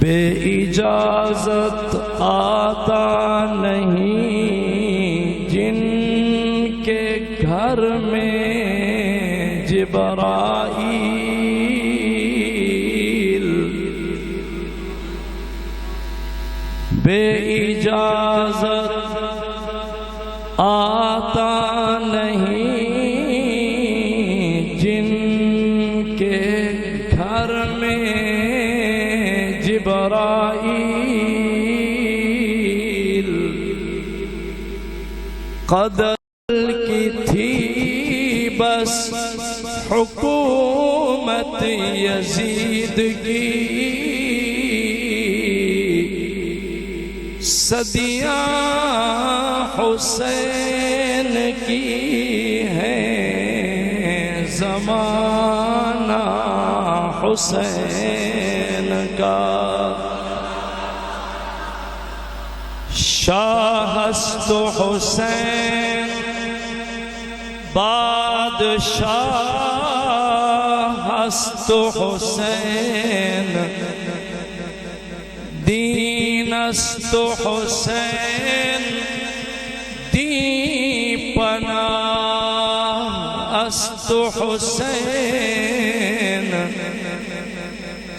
بے اجازت آتا نہیں جن کے گھر میں جبرائیل، بے اجازت آتا نہیں جن کے گھر میں جبرائیل، قدر کی تھی بس حکومت یزید کی، صدیاں حسین کی ہیں، زمانہ حسین کا، شاہ است حسین بادشاہ است حسین، دین است حسین دین پناہ است حسین،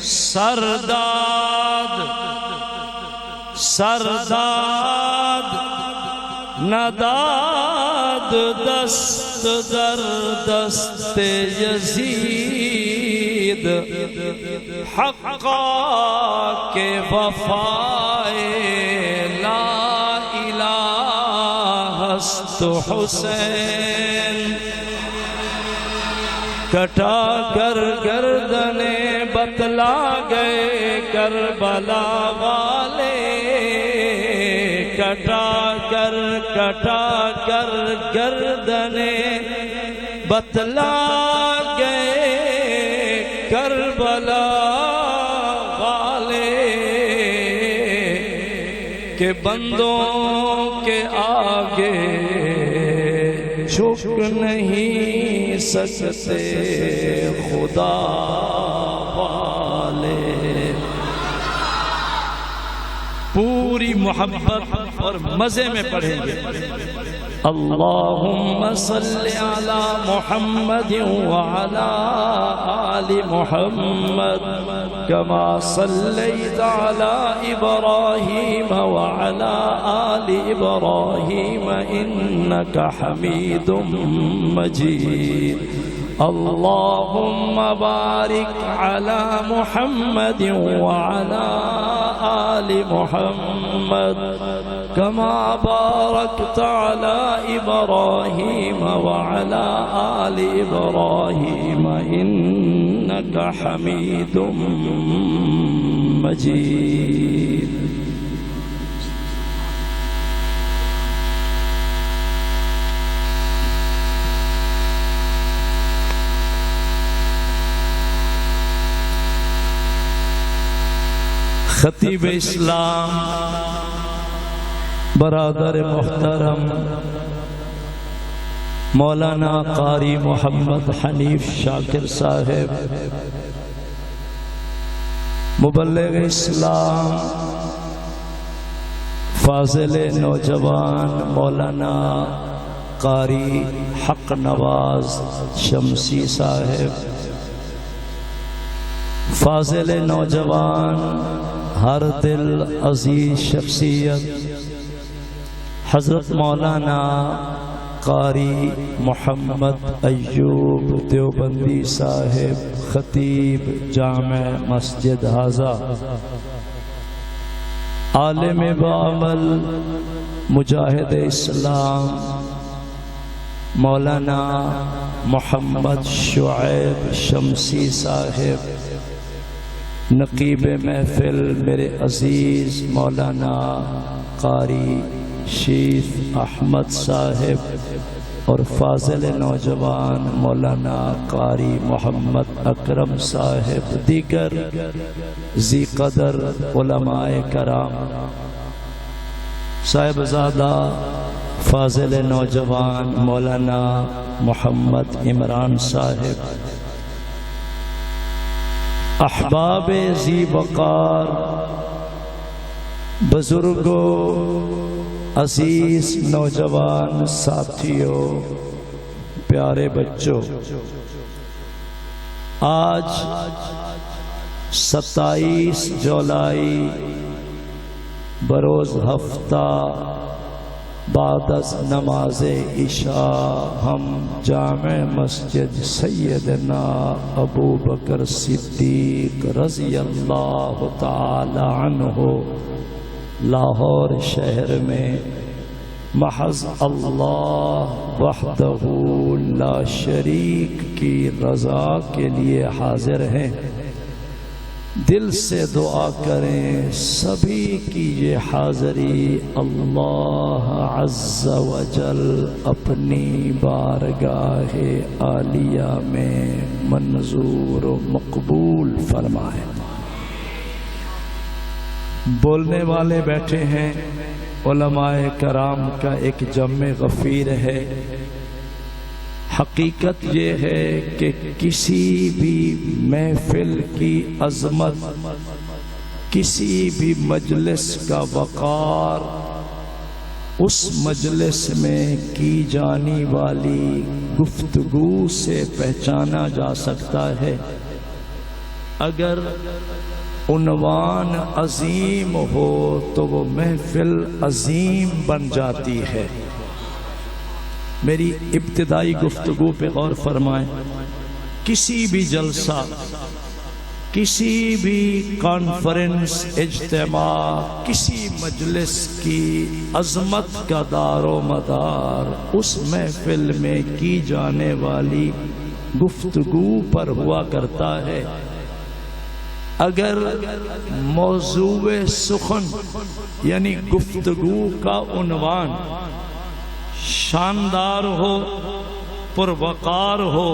سرداد نداد دست در دست یزید، حقا کے وفائے لا الہ است حسین، کٹا کر گردنیں بتلا گئے کربلا والے، کٹا کر گردنیں بتلا گئے کربلا والے، کہ بندوں کے آگے جھک نہیں سکتے خدا والے۔ پوری محبت اور مزے میں پڑھیں گے۔ اللہم صلی علی محمد وعلی آل محمد کما صلیت علی ابراہیم وعلی آل ابراہیم انک حمید مجید۔ اللہم بارک علی محمد وعلی آل محمد کما بارکت علی ابراہیم وعلی آل ابراہیم انک حمید مجید۔ خطیب اسلام برادر محترم مولانا قاری محمد حنیف شاکر صاحب، مبلغ اسلام فاضل نوجوان مولانا قاری حق نواز شمسی صاحب، فاضل نوجوان ہر دل عزیز شخصیت حضرت مولانا قاری محمد ایوب دیوبندی صاحب، خطیب جامع مسجد حاضہ، عالم بعمل مجاہد اسلام مولانا محمد شعیب شمسی صاحب، نقیب محفل میرے عزیز مولانا قاری شیخ احمد صاحب، اور فاضل نوجوان مولانا قاری محمد اکرم صاحب، دیگر ذی قدر علماء کرام، صاحبزادہ فاضل نوجوان مولانا محمد عمران صاحب، احباب ذی وقار، بزرگوں، عزیز نوجوان ساتھیوں، پیارے بچوں، آج 27 جولائی بروز ہفتہ بعد از نماز عشاء ہم جامع مسجد سیدنا ابو بکر صدیق رضی اللہ تعالی عنہ لاہور شہر میں محض اللہ وحدہ لا شریک کی رضا کے لیے حاضر ہیں۔ دل سے دعا کریں سبھی کی یہ حاضری اللہ عز و جل اپنی بارگاہ عالیہ میں منظور و مقبول فرمائے۔ بولنے والے بیٹھے ہیں، علماء کرام کا ایک جمع غفیر ہے۔ حقیقت یہ ہے کہ کسی بھی محفل کی عظمت، کسی بھی مجلس کا وقار اس مجلس میں کی جانے والی گفتگو سے پہچانا جا سکتا ہے۔ اگر عنوان عظیم ہو تو وہ محفل عظیم بن جاتی ہے۔ میری ابتدائی گفتگو پہ غور فرمائیں۔ کسی بھی جلسہ، کسی بھی کانفرنس، اجتماع، کسی مجلس کی عظمت کا دار و مدار اس محفل میں کی جانے والی گفتگو پر ہوا کرتا ہے۔ اگر موضوع سخن یعنی گفتگو کا عنوان شاندار ہو، پروقار ہو،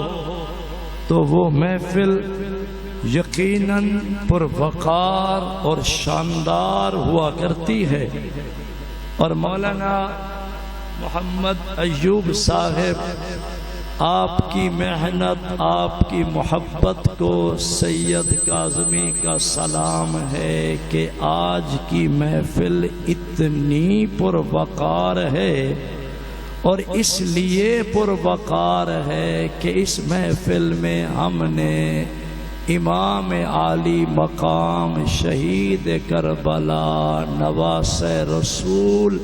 تو وہ محفل یقیناً پروقار اور شاندار ہوا کرتی ہے۔ اور مولانا محمد ایوب صاحب، آپ کی محنت، آپ کی محبت کو سید کاظمی کا سلام ہے کہ آج کی محفل اتنی پروقار ہے، اور اس لیے پروقار ہے کہ اس محفل میں ہم نے امام عالی مقام شہید کربلا نواس رسول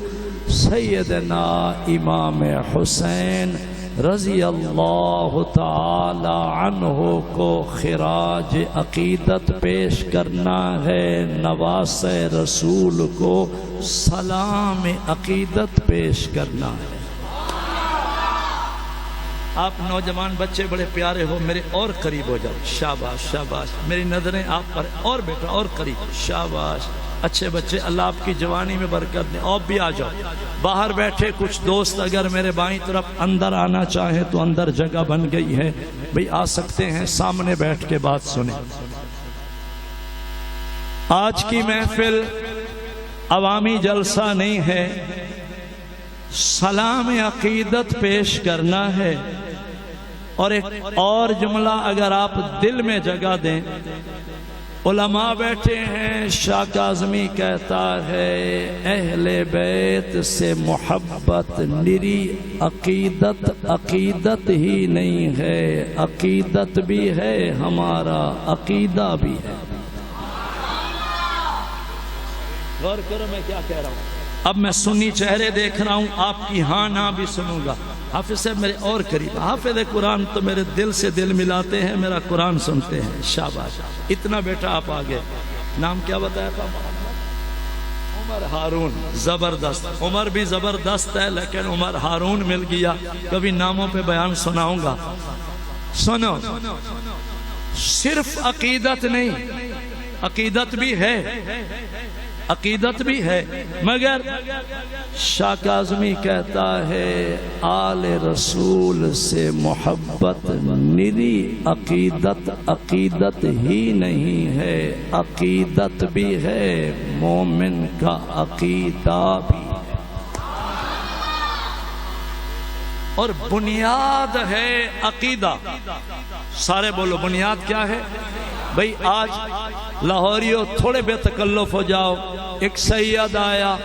سیدنا امام حسین رضی اللہ تعالی عنہ کو خراج عقیدت پیش کرنا ہے، نواس رسول کو سلام عقیدت پیش کرنا ہے۔ آپ نوجوان بچے بڑے پیارے ہو، میرے اور قریب ہو جاؤ، شاباش شاباش، میری نظریں آپ پر، اور بیٹا اور قریب، شاباش، اچھے بچے، اللہ آپ کی جوانی میں برکت دے۔ آپ بھی آ جاؤ، باہر بیٹھے کچھ دوست اگر میرے بائیں طرف اندر آنا چاہیں تو اندر جگہ بن گئی ہے، بھئی آ سکتے ہیں، سامنے بیٹھ کے بات سنیں۔ آج کی محفل عوامی جلسہ نہیں ہے، سلام عقیدت پیش کرنا ہے۔ اور ایک اور جملہ اگر آپ دل میں جگہ دیں، علماء بیٹھے ہیں، شاہ کاظمی کہتا ہے اہل بیت سے محبت نری عقیدت، عقیدت ہی نہیں ہے، عقیدت بھی ہے، ہمارا عقیدہ بھی ہے۔ غور کرو میں کیا کہہ رہا ہوں۔ اب میں سنی چہرے دیکھ رہا ہوں، آپ کی ہاں نہ بھی سنوں گا۔ حافظ صاحب میرے اور قریب، حافظ قرآن تو میرے دل سے دل ملاتے ہیں، میرا قرآن سنتے ہیں، شاباش، اتنا بیٹا آپ آگے۔ نام کیا بتایا تھا؟ عمر ہارون، زبردست، عمر بھی زبردست ہے لیکن عمر ہارون مل گیا، کبھی ناموں پہ بیان سناؤں گا۔ سنو، صرف عقیدت نہیں، عقیدت بھی ہے، عقیدت بھی ہے، مگر شاہ کاظمی کہتا ہے آل رسول سے محبت نری عقیدت، عقیدت ہی نہیں ہے، عقیدت بھی ہے، مومن کا عقیدہ بھی ہے۔ اور بنیاد ہے عقیدہ. سارے بولو بنیاد کیا ہے بھئی. آج لاہوریوں تھوڑے بے تکلف ہو جاؤ. ایک سید آیا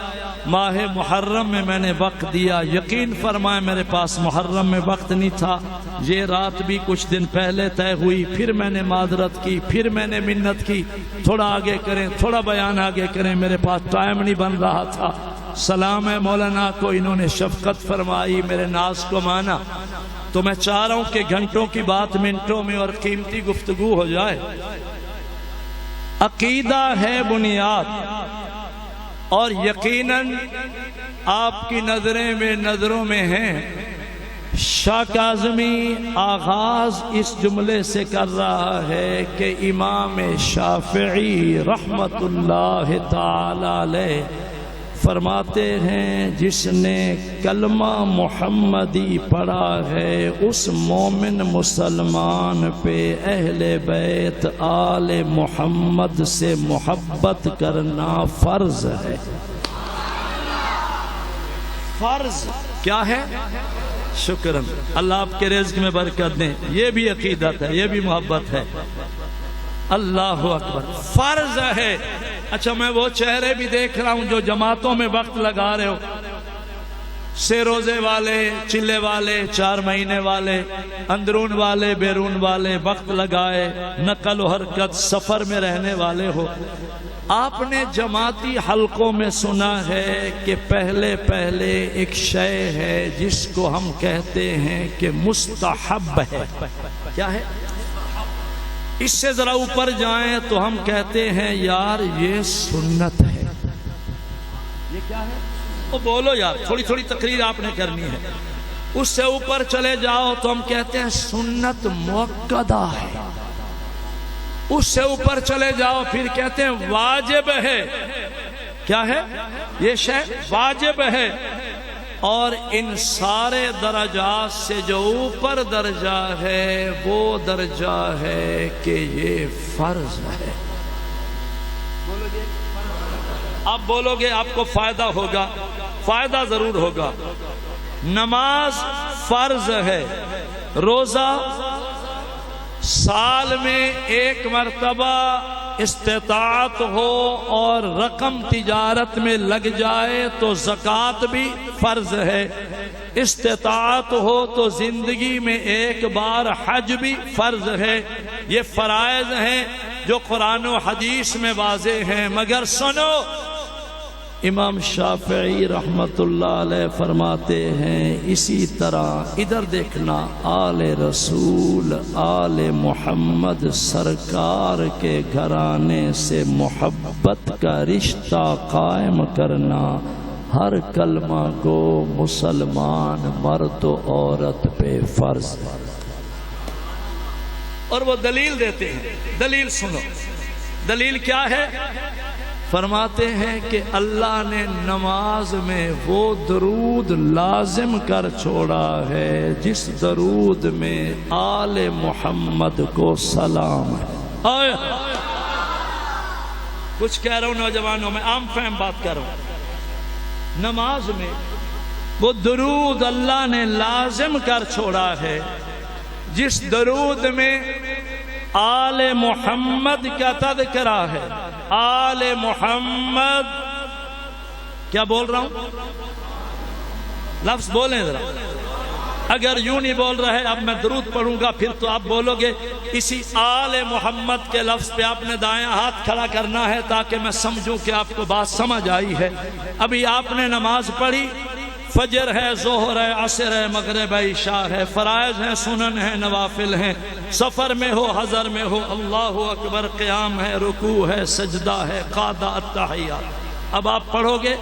ماہ محرم میں نے وقت دیا. یقین فرمائے میرے پاس محرم میں وقت نہیں تھا. یہ رات بھی کچھ دن پہلے طے ہوئی. پھر میں نے معذرت کی. پھر میں نے منت کی تھوڑا آگے کریں, تھوڑا بیان آگے کریں. میرے پاس ٹائم نہیں بن رہا تھا. سلام ہے مولانا کو, انہوں نے شفقت فرمائی, میرے ناز کو مانا. تو میں چاہ رہا ہوں کہ گھنٹوں کی بات منٹوں میں اور قیمتی گفتگو ہو جائے. عقیدہ ہے بنیاد, اور یقیناً آپ کی نظروں میں ہیں. شاہ کاظمی آغاز اس جملے سے کر رہا ہے کہ امام شافعی رحمت اللہ تعالی علیہ فرماتے ہیں جس نے کلمہ محمدی پڑھا ہے اس مومن مسلمان پہ اہل بیت آل محمد سے محبت کرنا فرض ہے. فرض کیا ہے؟ شکراً, اللہ آپ کے رزق میں برکت دیں. یہ بھی عقیدت ہے, یہ بھی محبت ہے. اللہ اکبر. فرض ہے. اچھا میں وہ چہرے بھی دیکھ رہا ہوں جو جماعتوں میں وقت لگا رہے ہو. سے روزے والے, چلے والے, 4 مہینے والے, اندرون والے, بیرون والے, وقت لگائے, نقل و حرکت, سفر میں رہنے والے ہو. آپ نے جماعتی حلقوں میں سنا ہے کہ پہلے ایک شے ہے جس کو ہم کہتے ہیں کہ مستحب ہے. کیا ہے؟ اس سے ذرا اوپر جائیں تو ہم کہتے ہیں یار یہ سنت ہے. یہ کیا ہے؟ وہ بولو یار, تھوڑی تقریر آپ نے کرنی ہے. اس سے اوپر چلے جاؤ تو ہم کہتے ہیں سنت مؤکدہ ہے. اس سے اوپر چلے جاؤ پھر کہتے ہیں واجب ہے. کیا ہے؟ یہ شے واجب ہے. اور ان سارے درجات سے جو اوپر درجہ ہے وہ درجہ ہے کہ یہ فرض ہے. آپ بولو گے آپ کو فائدہ ہوگا. فائدہ ضرور ہوگا. نماز فرض ہے. روزہ سال میں 1 مرتبہ استطاعت ہو اور رقم تجارت میں لگ جائے تو زکوٰۃ بھی فرض ہے. استطاعت ہو تو زندگی میں 1 بار حج بھی فرض ہے. یہ فرائض ہیں جو قرآن و حدیث میں واضح ہیں. مگر سنو, امام شافعی رحمت اللہ علیہ فرماتے ہیں اسی طرح ادھر دیکھنا, آل رسول آل محمد سرکار کے گھرانے سے محبت کا رشتہ قائم کرنا ہر کلمہ گو مسلمان مرد و عورت پہ فرض ہے. اور وہ دلیل دیتے ہیں. دلیل سنو, دلیل کیا ہے؟ فرماتے ہیں کہ اللہ نے نماز میں وہ درود لازم کر چھوڑا ہے جس درود میں آل محمد کو سلام ہے. کچھ کہہ رہا ہوں نوجوانوں میں, عام فہم بات کر رہا ہوں. نماز میں وہ درود اللہ نے لازم کر چھوڑا ہے جس درود میں آل محمد کا تذکرہ ہے. آل محمد کیا بول رہا ہوں؟ لفظ بولیں ذرا. اگر یوں نہیں بول رہے اب میں درود پڑھوں گا پھر تو آپ بولو گے اسی آل محمد کے لفظ پہ آپ نے دائیں ہاتھ کھڑا کرنا ہے تاکہ میں سمجھوں کہ آپ کو بات سمجھ آئی ہے. ابھی آپ نے نماز پڑھی, فجر ہے, ظہر ہے, عصر ہے, مغرب ہے, عشاء ہے, فرائض ہیں, سنن ہیں, نوافل ہیں. سفر میں ہو, حضر میں ہو, اللہ اکبر, قیام ہے, رکوع ہے, سجدہ ہے, قعدہ, التحیات. اب آپ پڑھو گے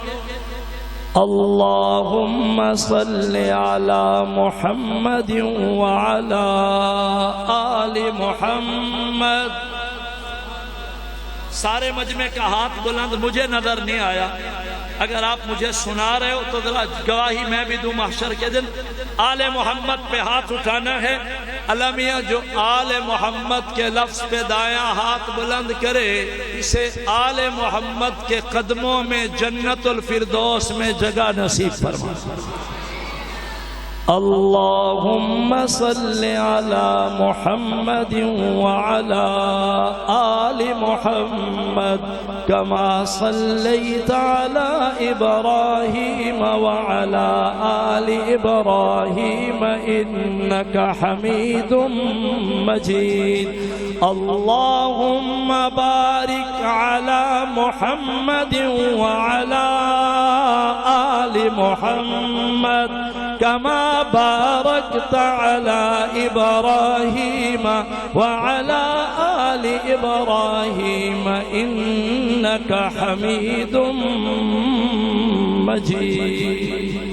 اللہم صل علی محمد وعلی آل محمد. سارے مجمع کا ہاتھ بلند, مجھے نظر نہیں آیا. اگر آپ مجھے سنا رہے ہو تو ذرا گواہی میں بھی دوں محشر کے دن. آل محمد پہ ہاتھ اٹھانا ہے. علمیہ جو آل محمد کے لفظ پہ دایاں ہاتھ بلند کرے اسے آل محمد کے قدموں میں جنت الفردوس میں جگہ نصیب فرما. اللهم صل على محمد وعلى آل محمد كما صليت على إبراهيم وعلى آل إبراهيم إنك حميد مجيد اللهم بارك على محمد وعلى آل محمد كما باركت على إبراهيم وعلى آل إبراهيم إنك حميد مجيد.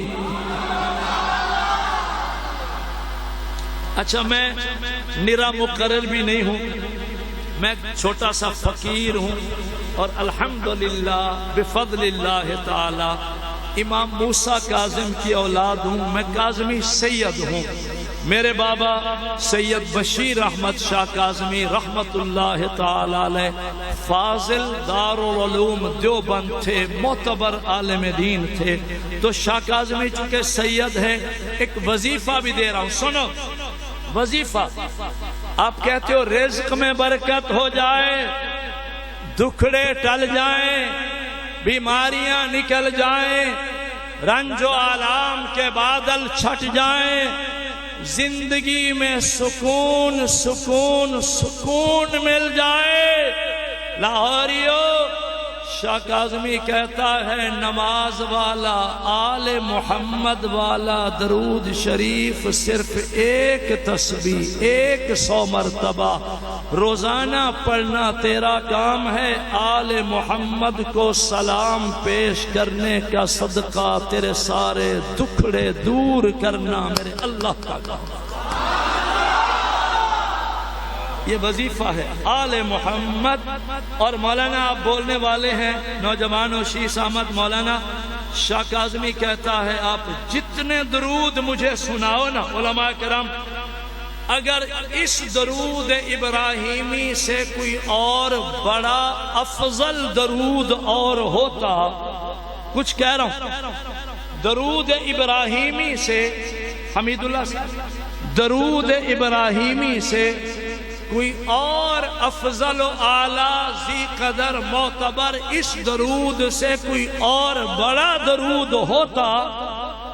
اچھا میں نرا مقرر بھی نہیں ہوں، میں چھوٹا سا فقیر ہوں، اور الحمدللہ بفضل اللہ تعالی امام موسیٰ کاظم کی اولاد ہوں. میں کاظمی سید ہوں. میرے بابا سید بشیر احمد شاہ کاظمی رحمت اللہ تعالی علیہ فاضل دارالعلوم دیوبند تھے، معتبر عالم دین تھے. تو شاہ کاظمی چونکہ سید ہے، ایک وظیفہ بھی دے رہا ہوں، سنو وظیفہ. آپ کہتے ہو رزق میں برکت ہو جائے، دکھڑے ٹل جائیں، بیماریاں نکل جائیں، رنج و آلام کے بادل چھٹ جائیں، زندگی میں سکون سکون سکون مل جائے. لاہوریو، شاہ کاظمی کہتا ہے نماز والا، آل محمد والا درود شریف صرف ایک تسبیح 100 مرتبہ روزانہ پڑھنا تیرا کام ہے. آل محمد کو سلام پیش کرنے کا صدقہ تیرے سارے دکھڑے دور کرنا میرے اللہ کا کام. یہ وظیفہ ہے آل محمد. اور مولانا آپ بولنے والے ہیں نوجوانوں، شیس احمد مولانا. شاہ کاظمی کہتا ہے آپ جتنے درود مجھے سناؤ نا علماء کرام، اگر اس درود ابراہیمی سے کوئی اور بڑا افضل درود اور ہوتا، کچھ کہہ رہا ہوں، درود ابراہیمی سے، حمید اللہ سے، درود ابراہیمی سے کوئی اور افضل و اعلیٰ ذی قدر معتبر اس درود سے کوئی اور بڑا درود ہوتا،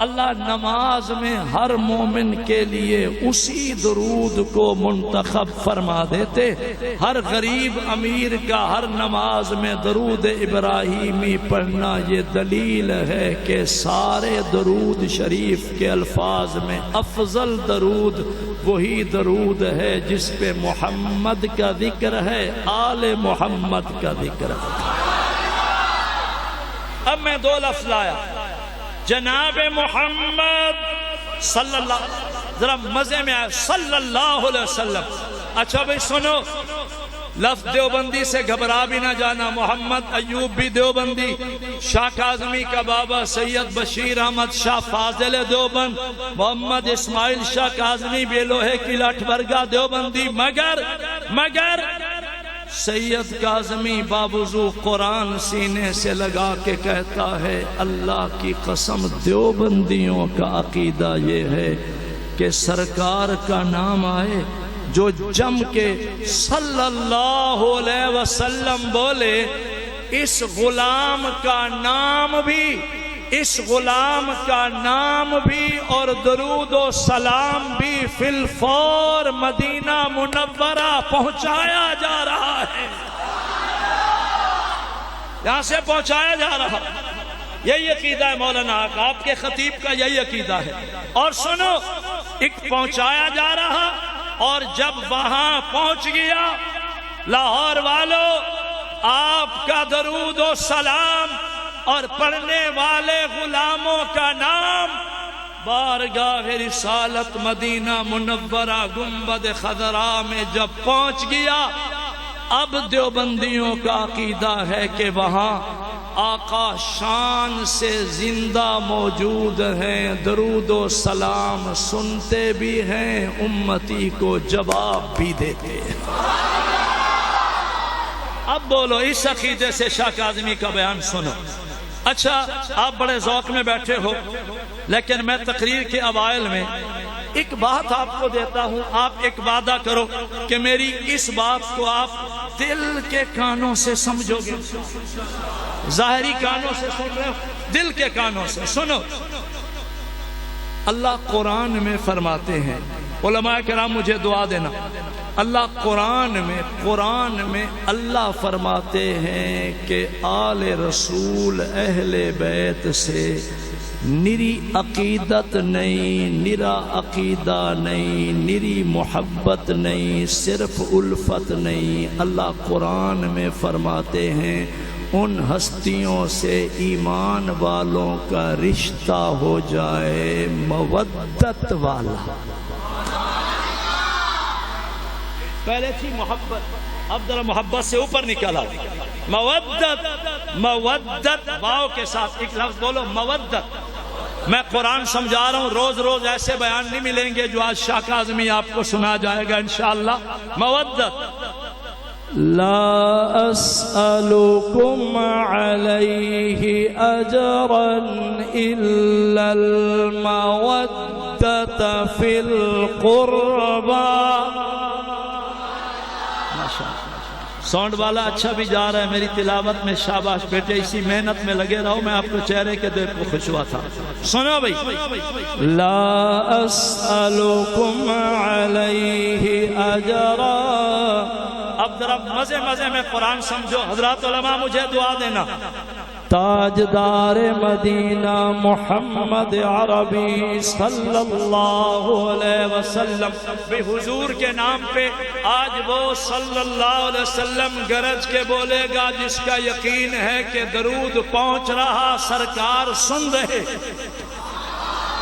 اللہ نماز میں ہر مومن کے لیے اسی درود کو منتخب فرما دیتے. ہر غریب امیر کا ہر نماز میں درود ابراہیمی پڑھنا یہ دلیل ہے کہ سارے درود شریف کے الفاظ میں افضل درود وہی درود ہے جس پہ محمد کا ذکر ہے، آل محمد کا ذکر ہے. اب میں 2 لفظ لایا، جناب محمد صلی اللہ، ذرا مزے میں آئے، صلی اللہ علیہ وسلم. اچھا بھئی سنو، لفظ دیوبندی سے گھبرا بھی نہ جانا. محمد ایوب بھی دیوبندی، شاہ کاظمی کا بابا سید بشیر احمد شاہ فاضل دیوبند، محمد اسماعیل شاہ کاظمی بے لوہے کی لٹھ برگا دیوبندی. مگر سید کاظمی بابوزو قرآن سینے سے لگا کے کہتا ہے اللہ کی قسم دیوبندیوں کا عقیدہ یہ ہے کہ سرکار کا نام آئے جو جم کے صلی اللہ علیہ وسلم بولے، اس غلام کا نام بھی اور درود و سلام بھی فی الفور مدینہ منورہ پہنچایا جا رہا ہے، یہاں سے پہنچایا جا رہا. یہی عقیدہ ہے مولانا کا، آپ کے خطیب کا یہی عقیدہ ہے. اور سنو، ایک پہنچایا جا رہا، اور جب وہاں پہنچ گیا لاہور والوں، آپ کا درود و سلام اور پڑھنے والے غلاموں کا نام بارگاہ رسالت مدینہ منورہ گنبد خضرا میں جب پہنچ گیا، اب دیوبندیوں کا عقیدہ ہے کہ وہاں آقا شان سے زندہ موجود ہیں، درود و سلام سنتے بھی ہیں، امتی کو جواب بھی دیتے ہیں. اب بولو، اس عقیدے سے شاہ کاظمی کا بیان سنو. اچھا آپ بڑے ذوق میں بیٹھے ہو، لیکن میں تقریر کے اوائل میں ایک بات آپ کو دیتا ہوں، آپ ایک وعدہ کرو کہ میری اس بات کو آپ دل کے کانوں سے سمجھو گے، ظاہری کانوں سے سن رہے ہو، دل کے کانوں سے سنو۔ اللہ قرآن میں فرماتے ہیں، علماء کرام مجھے دعا دینا، اللہ قرآن میں اللہ فرماتے ہیں کہ آل رسول اہل بیت سے نری عقیدت نہیں، نرا عقیدہ نہیں، نری محبت نہیں، صرف الفت نہیں۔ اللہ قرآن میں فرماتے ہیں ان ہستیوں سے ایمان والوں کا رشتہ ہو جائے مودت والا۔ پہلے تھی محبت، اب ذرا محبت سے اوپر نکلا، مودت واو کے ساتھ ایک لفظ بولو، مودت۔ میں قرآن سمجھا رہا ہوں، روز روز ایسے بیان نہیں ملیں گے جو آج شاہ کاظمی آپ کو سنا جائے گا انشاءاللہ۔ مودت، لا اسألكم عليه اجرا الا المودة في القربى۔ ساؤنڈ والا اچھا بھی جا رہا ہے میری تلاوت میں، شاباش بیٹے، اسی محنت میں لگے رہو، میں آپ کو چہرے کے دیکھ کو خوش ہوا تھا۔ سنو بھائی، لا اسألكم عليه اجرا۔ اب ذرا مزے میں قرآن سمجھو، حضرات علماء مجھے دعا دینا۔ تاجدار مدینہ محمد عربی صلی اللہ علیہ وسلم، بے حضور کے نام پہ آج وہ صلی اللہ علیہ وسلم گرج کے بولے گا جس کا یقین ہے کہ درود پہنچ رہا، سرکار سن رہے،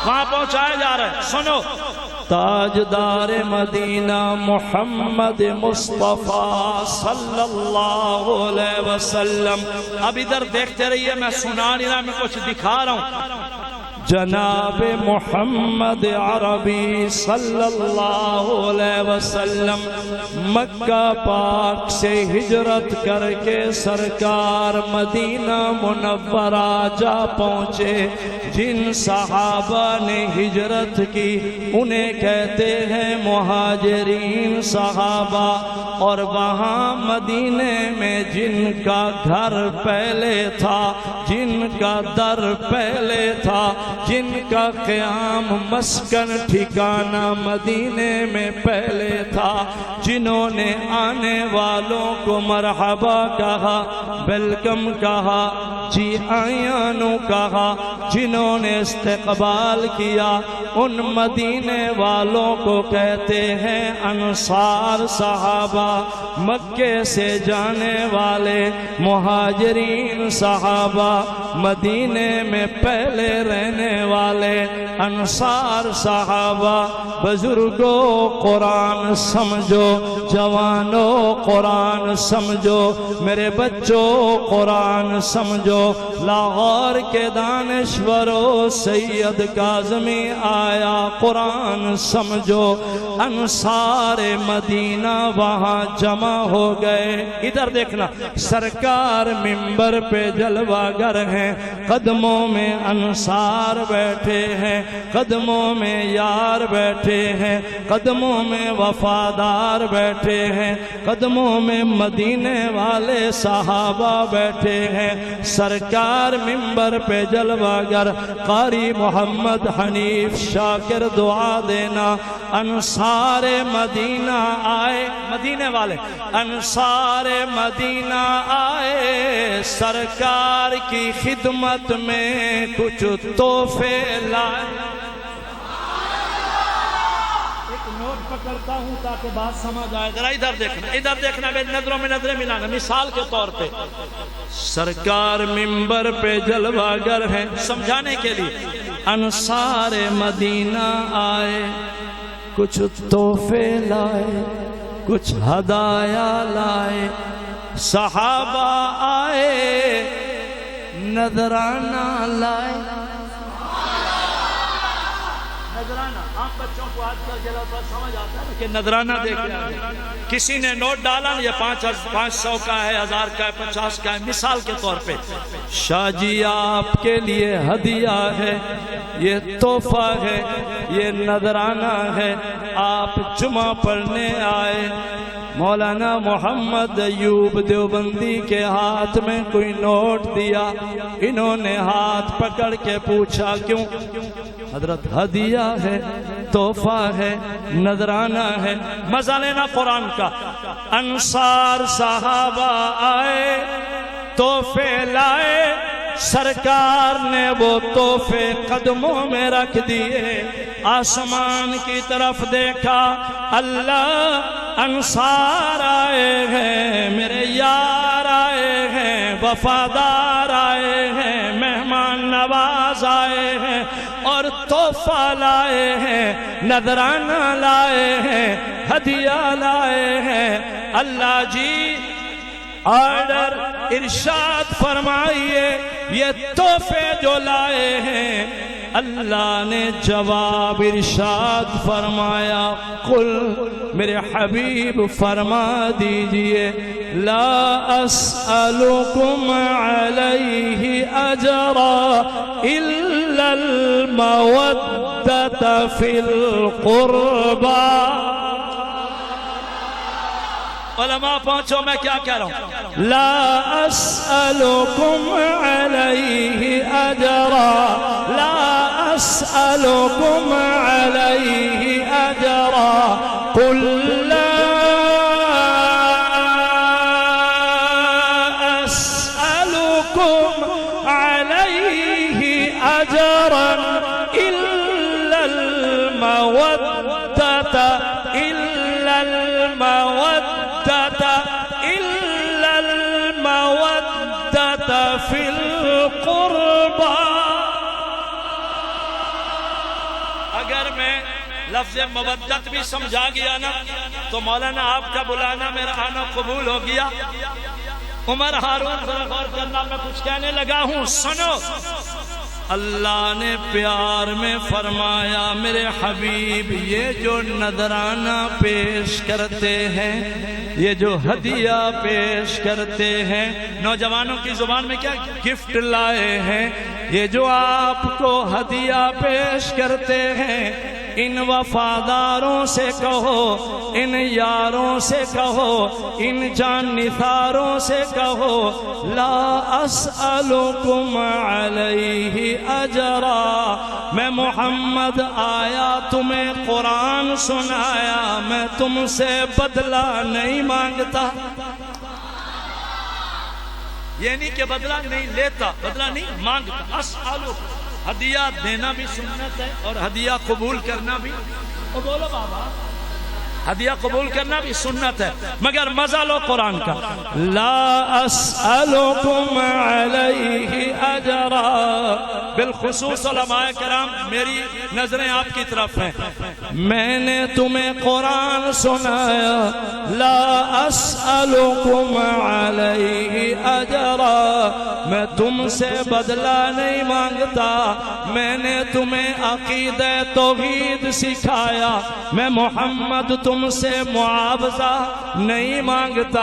وہاں پہنچایا جا رہا ہے۔ سنو، تاجدار مدینہ محمد مصطفیٰ صلی اللہ علیہ وسلم۔ اب ادھر دیکھتے رہیے، میں سنا نہیں رہا، میں کچھ دکھا رہا ہوں۔ جناب محمد عربی صلی اللہ علیہ وسلم مکہ پاک سے ہجرت کر کے سرکار مدینہ منورہ جا پہنچے۔ جن صحابہ نے ہجرت کی انہیں کہتے ہیں مہاجرین صحابہ، اور وہاں مدینے میں جن کا گھر پہلے تھا، جن کا در پہلے تھا، جن کا قیام مسکن ٹھکانہ مدینے میں پہلے تھا، جنہوں نے آنے والوں کو مرحبا کہا، ویلکم کہا، جی آئیانو کہا، جنہوں نے استقبال کیا، ان مدینے والوں کو کہتے ہیں انصار صحابہ۔ مکے سے جانے والے مہاجرین صحابہ، مدینے میں پہلے رہنے والے انصار صحابہ۔ بزرگوں قرآن سمجھو، جوانوں قرآن سمجھو، میرے بچوں قرآن سمجھو، لاہور کے دانشوروں سید کاظمی آیا قرآن سمجھو۔ انصار مدینہ وہاں جمع ہو گئے۔ ادھر دیکھنا، سرکار منبر پہ جلوہ گر ہیں، قدموں میں انصار بیٹھے ہیں، قدموں میں یار بیٹھے ہیں، قدموں میں وفادار بیٹھے ہیں، قدموں میں مدینے والے صحابہ بیٹھے ہیں۔ سرکار منبر پہ جلوہ گر، قاری محمد حنیف شاکر دعا دینا۔ انصار مدینہ آئے، مدینے والے انصار مدینہ آئے، سرکار کی خدمت میں کچھ تحفے لائے۔ ایک نوٹ پکڑتا ہوں تاکہ بات سمجھ آئے، ذرا ادھر دیکھنا، ادھر دیکھنا، میری نظروں میں نظریں ملانا۔ مثال کے طور پہ سرکار منبر پہ جلوہ گر ہیں، سمجھانے کے لیے انصار مدینہ آئے، کچھ تحفے لائے، کچھ ہدایا لائے۔ صحابہ آئے، نذرانہ لائے۔ نذرانہ آپ بچوں کو آج کل کے لفظ سمجھ آتا ہے کہ نذرانہ دے کے کسی نے نوٹ ڈالا یہ 500 کا ہے 1000 کا ہے 50 کا ہے مثال کے طور پہ شاہ جی آپ کے لیے ہدیہ ہے یہ تحفہ ہے یہ نذرانہ ہے آپ جمعہ پڑھنے آئے مولانا محمد ایوب دیوبندی کے ہاتھ میں کوئی نوٹ دیا انہوں نے ہاتھ پکڑ کے پوچھا کیوں حضرت ہدیہ ہے تحفہ ہے نذرانہ ہے مزہ لینا قرآن کا انصار صحابہ آئے تحفے لائے سرکار نے وہ تحفے قدموں میں رکھ دیے آسمان کی طرف دیکھا اللہ انصار آئے ہیں میرے یار آئے ہیں وفادار آئے ہیں مہمان نواز آئے ہیں اور تحفہ لائے ہیں نذرانہ لائے ہیں ہدیہ لائے ہیں اللہ جی آرڈر ارشاد فرمائیے یہ تحفے جو لائے ہیں اللہ نے جواب ارشاد فرمایا قل میرے حبیب فرما دیجئے لا اسألکم علیہ اجرا الا المودۃ فی القربى علماء پہنچو میں کیا کہہ رہا ہوں لا اسألکم علیہ اجرا لا اسألکم علیہ اجرا قل لا اسألکم علیہ اجرا الا المودۃ الا المودۃ إلا المودة في القربى اگر میں لفظ مودت بھی سمجھا گیا نا تو مولانا آپ کا بلانا میرا آنا قبول ہو گیا عمر ہارون ذرا غور کرنا میں کچھ کہنے لگا ہوں سنو اللہ نے پیار میں فرمایا میرے حبیب یہ جو نذرانہ پیش کرتے ہیں یہ جو ہدیہ پیش کرتے ہیں نوجوانوں کی زبان میں کیا گفٹ لائے ہیں یہ جو آپ کو ہدیہ پیش کرتے ہیں ان وفاداروں سے کہو ان یاروں سے کہو ان جان نثاروں سے کہو لا اسألکم علیہ اجرا میں محمد آیا تمہیں قرآن سنایا میں تم سے بدلہ نہیں مانگتا یہ نہیں کہ بدلہ نہیں لیتا بدلہ نہیں مانگتا اسألکم ہدیہ دینا بھی سنت ہے اور ہدیہ قبول کرنا بھی بولو بابا ہدیہ قبول کرنا بھی سنت ہے مگر مزہ لو قرآن کا لا اسألکم علیہ اجرا بالخصوص علماء کرام میری نظریں آپ کی طرف ہیں میں نے تمہیں قرآن سنایا لا اسألکم علیہ اجرا میں تم سے بدلہ نہیں مانگتا میں نے تمہیں عقیدہ توحید سکھایا میں محمد تم سے معاوضہ نہیں مانگتا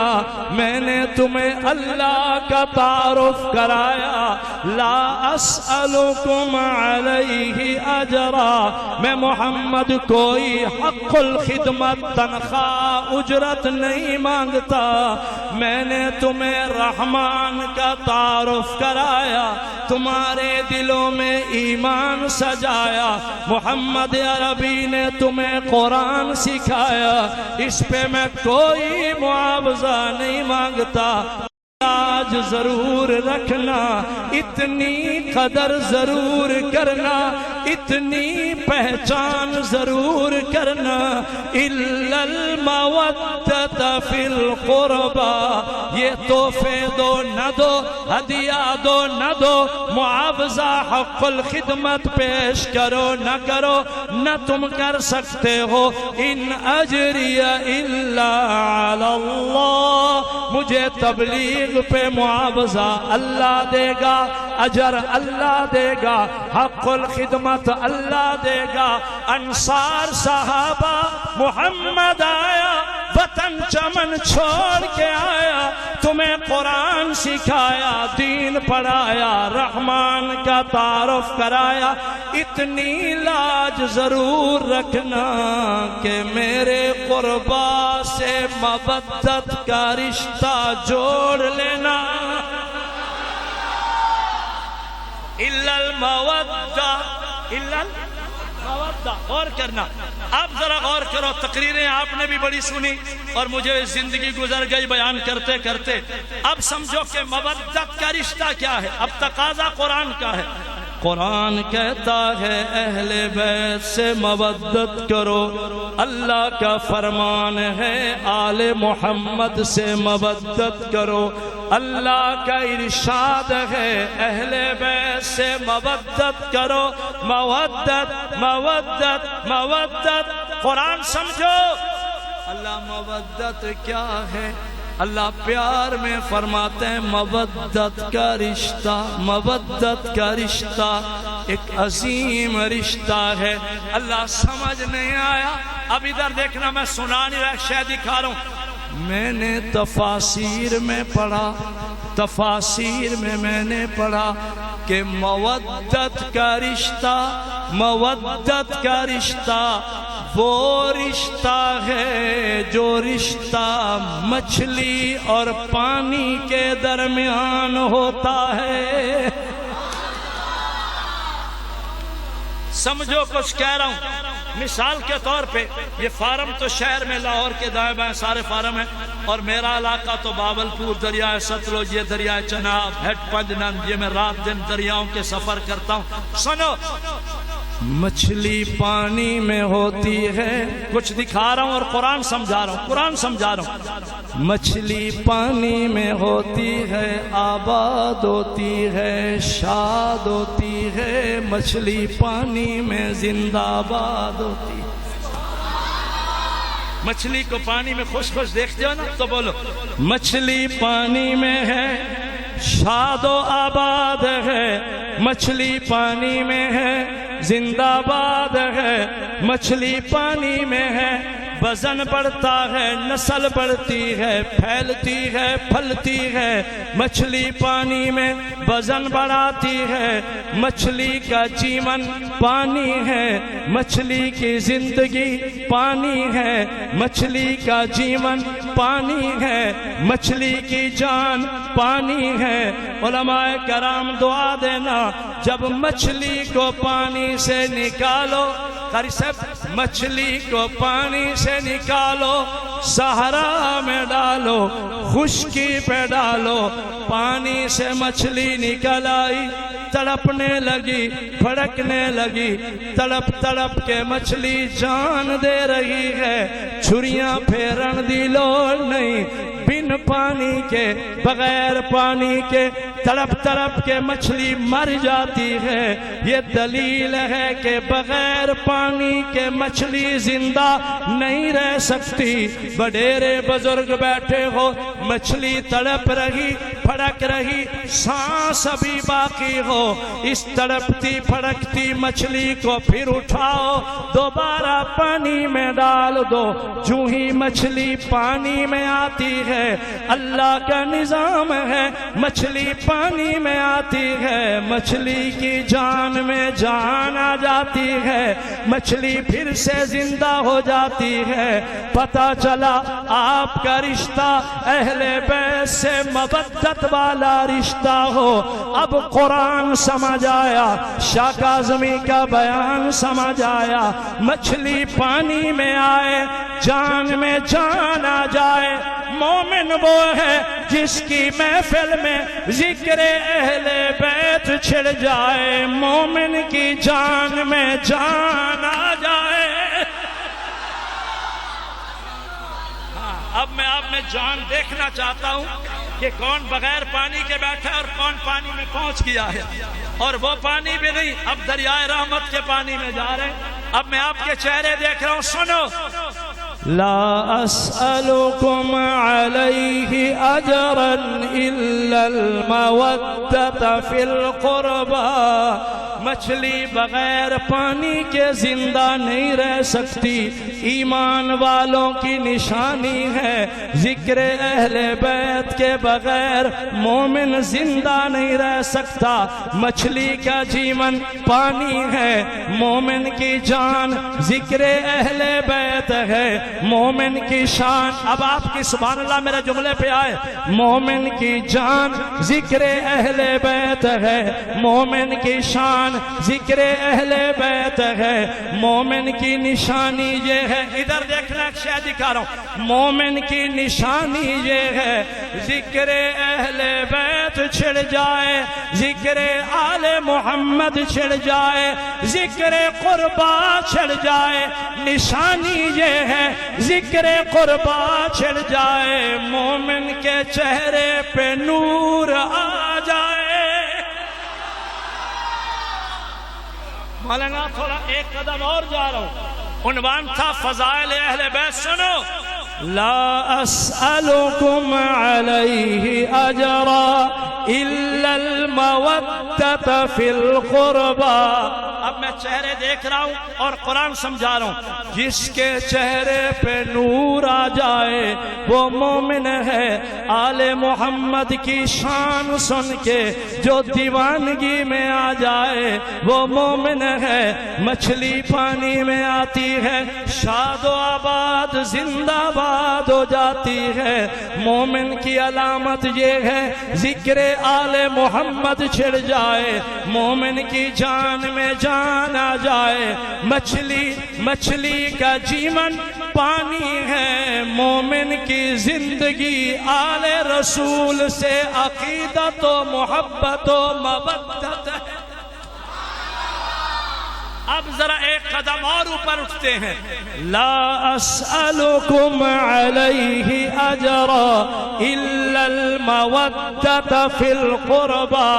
میں نے تمہیں اللہ کا تعارف کرایا لا اسألکم علیہ اجرا میں محمد کوئی حق الخدمت تنخواہ اجرت نہیں مانگتا میں نے تمہیں رحمان کا تعارف کرایا تمہارے دلوں میں ایمان سجایا محمد عربی نے تمہیں قرآن سکھایا اس پہ میں کوئی معاوضہ نہیں مانگتا آج ضرور رکھنا اتنی قدر ضرور کرنا اتنی پہچان ضرور کرنا الا المودۃ فی القربى یہ تحفے دو نہ دو ہدیہ دو نہ دو معاوضہ حق الخدمت پیش کرو نہ کرو نہ تم کر سکتے ہو ان اجری الا علی اللہ مجھے تبلیغ پہ معاوضہ اللہ دے گا، اجر اللہ دے گا، حق الخدمت اللہ دے گا۔ انصار صحابہ محمد آیا، وطن چمن چھوڑ کے آیا، تمہیں قرآن سکھایا، دین پڑھایا، رحمان کا تعارف کرایا۔ اتنی لاج ضرور رکھنا کہ میرے قربا سے مودت کا رشتہ جوڑ لینا۔ الا المودہ، الا المودہ۔ غور کرنا، آپ ذرا غور کرو، تقریریں آپ نے بھی بڑی سنی اور مجھے زندگی گزر گئی بیان کرتے کرتے۔ اب سمجھو کہ مودت کا رشتہ کیا ہے، اب تقاضا قرآن کا ہے۔ قرآن کہتا ہے اہل بیت سے مودت کرو، اللہ کا فرمان ہے آل محمد سے مودت کرو، اللہ کا ارشاد ہے اہل بیت سے مودت کرو۔ مودت مودت مودت، قرآن سمجھو اللہ مودت کیا ہے۔ اللہ پیار میں فرماتے ہیں مودت کا رشتہ، مودت کا رشتہ ایک عظیم رشتہ ہے۔ اللہ سمجھ نہیں آیا، اب ادھر دیکھنا، میں سنا نہیں رہا، شے دکھا رہا ہوں۔ میں نے تفاسیر میں پڑھا، تفاسیر میں نے پڑھا کہ مودت کا رشتہ، مودت کا رشتہ وہ رشتہ ہے جو رشتہ مچھلی اور پانی کے درمیان ہوتا ہے۔ سمجھو کچھ کہہ رہا ہوں، مثال کے طور پہ یہ فارم تو شہر میں لاہور کے دائیں بائیں سارے فارم ہیں، اور میرا علاقہ تو باولپور، دریائے ستلج، یہ دریائے چناب، ہیڈ پنج نند، یہ میں رات دن دریاؤں کے سفر کرتا ہوں۔ سنو، مچھلی پانی میں ہوتی ہے، کچھ دکھا رہا ہوں اور قرآن سمجھا رہا ہوں، قرآن سمجھا رہا ہوں۔ مچھلی پانی میں ہوتی ہے، آباد ہوتی ہے، شاد ہوتی ہے، مچھلی پانی میں زندہ آباد ہوتی ہے۔ مچھلی کو پانی میں خوش خوش دیکھتے ہو نا، تو بولو مچھلی پانی میں ہے، شاد و آباد ہے، مچھلی پانی میں ہے، زندہ باد ہے، مچھلی پانی میں ہے، وزن بڑھتا ہے، نسل بڑھتی ہے، پھیلتی ہے، پھلتی ہے، مچھلی پانی میں وزن بڑھاتی ہے، مچھلی کا جیون پانی ہے، مچھلی کی زندگی پانی ہے، مچھلی کا جیون پانی ہے، مچھلی کی جان پانی ہے۔ علماء کرام دعا دینا، جب مچھلی کو پانی سے نکالو، قاری صاحب مچھلی کو پانی سے نکالو، صحرا میں ڈالو، خشکی پہ ڈالو، پانی سے مچھلی نکل آئی، تڑپنے لگی، پھڑکنے لگی، تڑپ تڑپ کے مچھلی جان دے رہی ہے، چھریاں پھیرن دی لوڑ نہیں، بن پانی کے، بغیر پانی کے، تڑپ تڑپ کے مچھلی مر جاتی ہے۔ یہ دلیل ہے کہ بغیر پانی کے مچھلی زندہ نہیں رہ سکتی۔ بڑیرے بزرگ بیٹھے ہو، مچھلی تڑپ رہی، پھڑک رہی، سانس ابھی باقی ہو، اس تڑپتی پھڑکتی مچھلی کو پھر اٹھاؤ، دوبارہ پانی میں ڈال دو، جو ہی مچھلی پانی میں آتی ہے، اللہ کا نظام ہے، مچھلی پانی میں آتی ہے، مچھلی کی جان میں جان آ جاتی ہے، مچھلی پھر سے زندہ ہو جاتی ہے۔ پتہ چلا آپ کا رشتہ اہل بیت سے مودت والا رشتہ ہو۔ اب قرآن سمجھ آیا، شاہ کاظمی کا بیان سمجھ آیا، مچھلی پانی میں آئے، جان میں جان آ جائے۔ مومن وہ ہے جس کی محفل میں ذکر اہل بیت چھڑ جائے، مومن کی جان میں جان آ جائے۔ اب میں آپ میں جان دیکھنا چاہتا ہوں کہ کون بغیر پانی کے بیٹھا ہے اور کون پانی میں پہنچ گیا ہے، اور وہ پانی بھی نہیں، اب دریائے رحمت کے پانی میں جا رہے ہیں۔ اب میں آپ کے چہرے دیکھ رہا ہوں، سنو، لا اسألكم عليه اجرا الا المودة في القربى مچھلی بغیر پانی کے زندہ نہیں رہ سکتی، ایمان والوں کی نشانی ہے۔ ذکر اہل بیت کے بغیر مومن زندہ نہیں رہ سکتا۔ مچھلی کا جیون پانی ہے، مومن کی جان ذکر اہل بیت ہے، مومن کی شان۔ اب آپ کی سبحان اللہ میرے جملے پہ آئے، مومن کی جان ذکر اہل بیت ہے، مومن کی شان ذکر اہل بیت ہے، مومن کی نشانی یہ ہے۔ ادھر دیکھنا ایک شے دکھا رہا ہوں، مومن کی نشانی یہ ہے، ذکر اہل بیت چھڑ جائے، ذکر آل محمد چھڑ جائے، ذکر قربا چھڑ جائے، نشانی یہ ہے ذکر قربا چھڑ جائے، مومن کے چہرے پہ نور آ جائے۔ مولانا تھوڑا ایک قدم اور جا رہا ہوں، عنوان تھا فضائل اہل بیت، سنو۔ لا اسألكم عليه اجرا الا المودة في القربى۔ اب میں چہرے دیکھ رہا ہوں اور قرآن سمجھا رہا ہوں، جس کے چہرے پہ نور آ جائے وہ مومن ہے۔ آل محمد کی شان سن کے جو دیوانگی میں آ جائے وہ مومن ہے۔ مچھلی پانی میں آتی ہے، شاد و آباد زندہ باد ہو جاتی ہے۔ مومن کی علامت یہ ہے ذکر آل محمد چھڑ جائے، مومن کی جان میں جان آ جائے۔ مچھلی کا جیون پانی ہے، مومن کی زندگی آل رسول سے عقیدت و محبت و مودت ہے۔ اب ذرا ایک قدم اور اوپر اٹھتے ہیں، لا اسألكم عليه اجرا الا المودة في القربى۔